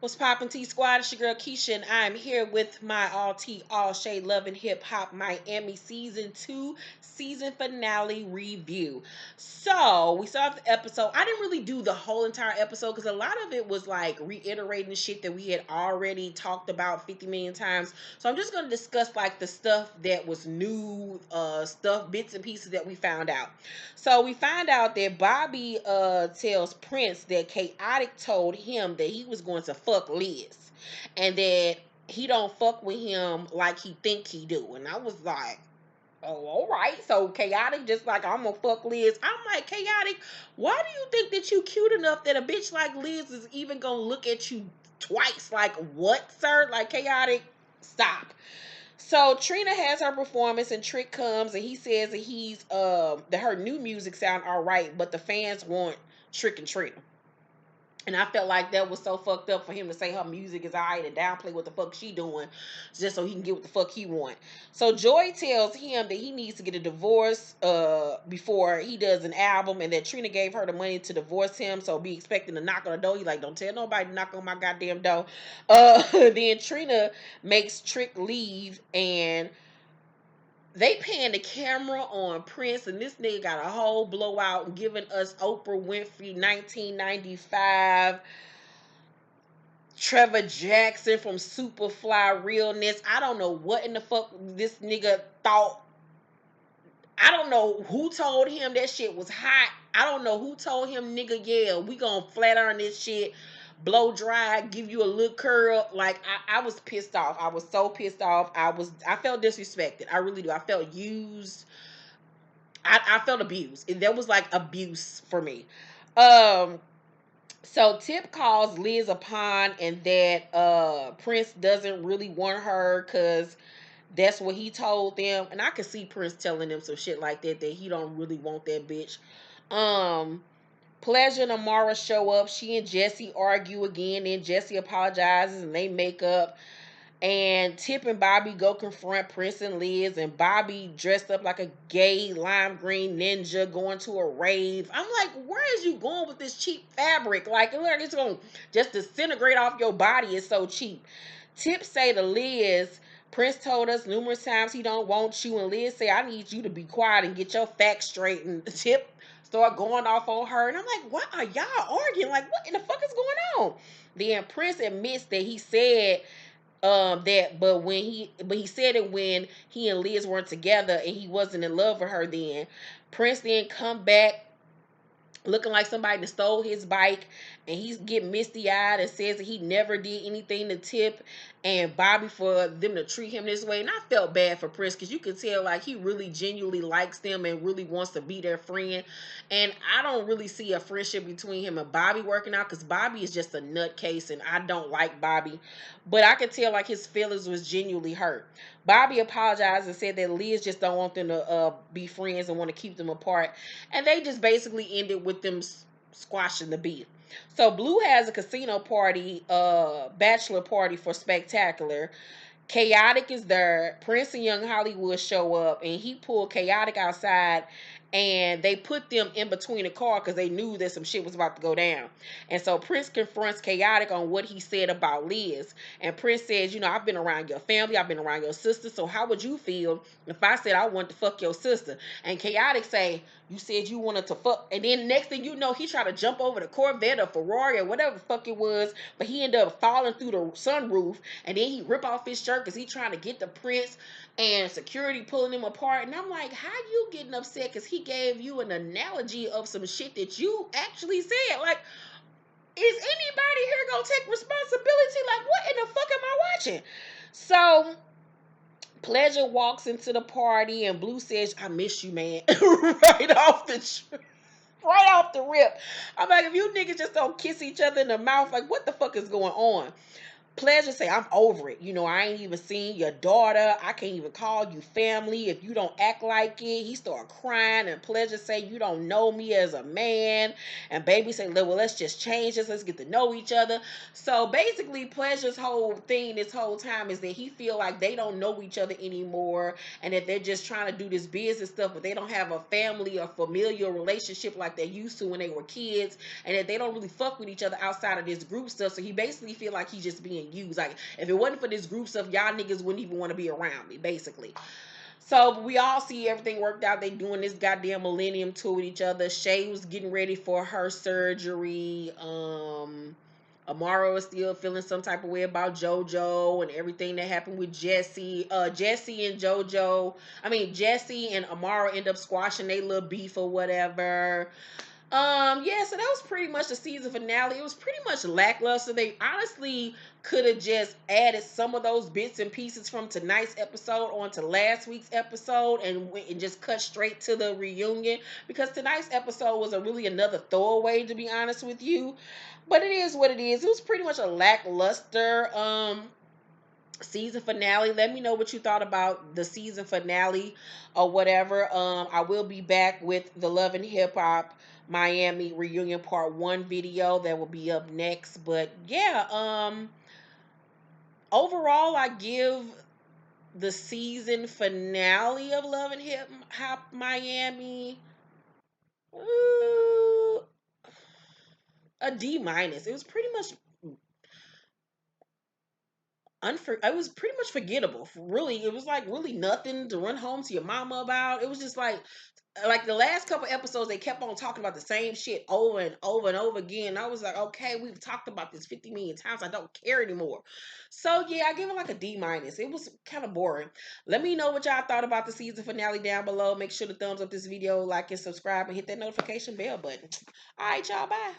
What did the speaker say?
What's poppin' T Squad? It's your girl Keisha, and I'm here with my all tea, all shade, loving hip hop Miami season 2 season finale review. So we saw the episode. I didn't really do the whole entire episode because a lot of it was like reiterating shit that we had already talked about 50 million times. So I'm just gonna discuss like the stuff that was new, stuff, bits and pieces that we found out. So we find out that Bobby tells Prince that Chaotic told him that he was going to fuck Liz, and that he don't fuck with him like he think he do. And I was like, oh, all right. So Chaotic just like, I'm gonna fuck Liz. I'm like, Chaotic, why do you think that you cute enough that a bitch like Liz is even gonna look at you twice? Like, what, sir? Like, Chaotic, stop. So Trina has her performance and Trick comes and he says that that her new music sound all right, but the fans want Trick and Trina. And I felt like that was so fucked up for him to say her music is alright and downplay what the fuck she doing just so he can get what the fuck he want. So Joy tells him that he needs to get a divorce before he does an album, and that Trina gave her the money to divorce him, so be expecting to knock on the door. He like, don't tell nobody to knock on my goddamn door. Then Trina makes Trick leave, and they pan the camera on Prince, and this nigga got a whole blowout and giving us Oprah Winfrey 1995, Trevor Jackson from Superfly Realness. I don't know what in the fuck this nigga thought. I don't know who told him that shit was hot. I don't know who told him, nigga, yeah, we gonna flat iron this shit, blow dry, give you a little curl. Like, I was pissed off. I was so pissed off. I felt disrespected. I really do. I felt used. I felt abused. And that was like abuse for me. Um, so Tip calls Liz a pawn, and that Prince doesn't really want her because that's what he told them. And I could see Prince telling them some shit like that he don't really want that bitch. Um, Pleasure and Amara show up. She and Jesse argue again. Then Jesse apologizes and they make up. And Tip and Bobby go confront Prince and Liz, and Bobby dressed up like a gay lime green ninja going to a rave. I'm like, where is you going with this cheap fabric? Like, look, it's going to just disintegrate off your body. It's so cheap. Tip say to Liz, Prince told us numerous times he don't want you, and Liz say, I need you to be quiet and get your facts straight. And Tip start going off on her, and I'm like, what are y'all arguing? Like, what in the fuck is going on? Then Prince admits that he said but he said it when he and Liz weren't together and he wasn't in love with her then. Prince then come back looking like somebody that stole his bike, and he's getting misty eyed and says that he never did anything to Tip and Bobby for them to treat him this way. And I felt bad for Prince because you could tell like he really genuinely likes them and really wants to be their friend. And I don't really see a friendship between him and Bobby working out because Bobby is just a nutcase and I don't like Bobby. But I could tell like his feelings was genuinely hurt. Bobby apologized and said that Liz just don't want them to be friends and want to keep them apart. And they just basically ended with them squashing the beef. So Blue has a casino party, bachelor party for Spectacular. Chaotic is there. Prince and Young Hollywood show up, and he pulled Chaotic outside, and they put them in between the car because they knew that some shit was about to go down. And so Prince confronts Chaotic on what he said about Liz. And Prince says, I've been around your family, I've been around your sister, so how would you feel if I said I wanted to fuck your sister? And Chaotic say, you said you wanted to fuck. And then next thing you know, he tried to jump over the Corvette or Ferrari or whatever the fuck it was, but he ended up falling through the sunroof, and then he rip off his shirt because he trying to get the Prince, and security pulling him apart. And I'm like, how you getting upset because he gave you an analogy of some shit that you actually said? Like, is anybody here gonna take responsibility? Like, what in the fuck am I watching? So Pleasure walks into the party, and Blue says, I miss you, man. Right off the rip. I'm like, if you niggas just don't kiss each other in the mouth, like, what the fuck is going on? Pleasure say, I'm over it. I ain't even seen your daughter. I can't even call you family if you don't act like it. He start crying, and Pleasure say, you don't know me as a man. And Baby say, well, let's just change this. Let's get to know each other. So basically, Pleasure's whole thing this whole time is that he feel like they don't know each other anymore, and that they're just trying to do this business stuff, but they don't have a family or familial relationship like they used to when they were kids, and that they don't really fuck with each other outside of this group stuff. So he basically feel like he's just being used. Like, if it wasn't for this group stuff, y'all niggas wouldn't even want to be around me, basically. So we all see everything worked out. They doing this goddamn millennium tour with each other. Shay was getting ready for her surgery. Amaro is still feeling some type of way about JoJo and everything that happened with Jesse. Jesse and JoJo, I mean Jesse and Amaro end up squashing their little beef or whatever. Yeah, so that was pretty much the season finale. It was pretty much lackluster. They honestly could have just added some of those bits and pieces from tonight's episode onto last week's episode, and just cut straight to the reunion, because tonight's episode was really another throwaway, to be honest with you. But it is what it is. It was pretty much a lackluster season finale. Let me know what you thought about the season finale or whatever. I will be back with the Love and Hip Hop Miami reunion part 1 video that will be up next. But yeah, overall I give the season finale of Love and Hip Hop Miami uh, a D minus. It was pretty much it was pretty much forgettable. Really, it was like really nothing to run home to your mama about. It was just like the last couple episodes, they kept on talking about the same shit over and over and over again. I was like, okay, we've talked about this 50 million times. I don't care anymore. So yeah, I give it like a D minus. It was kind of boring. Let me know what y'all thought about the season finale down below. Make sure to thumbs up this video, like and subscribe, and hit that notification bell button. All right, y'all, bye.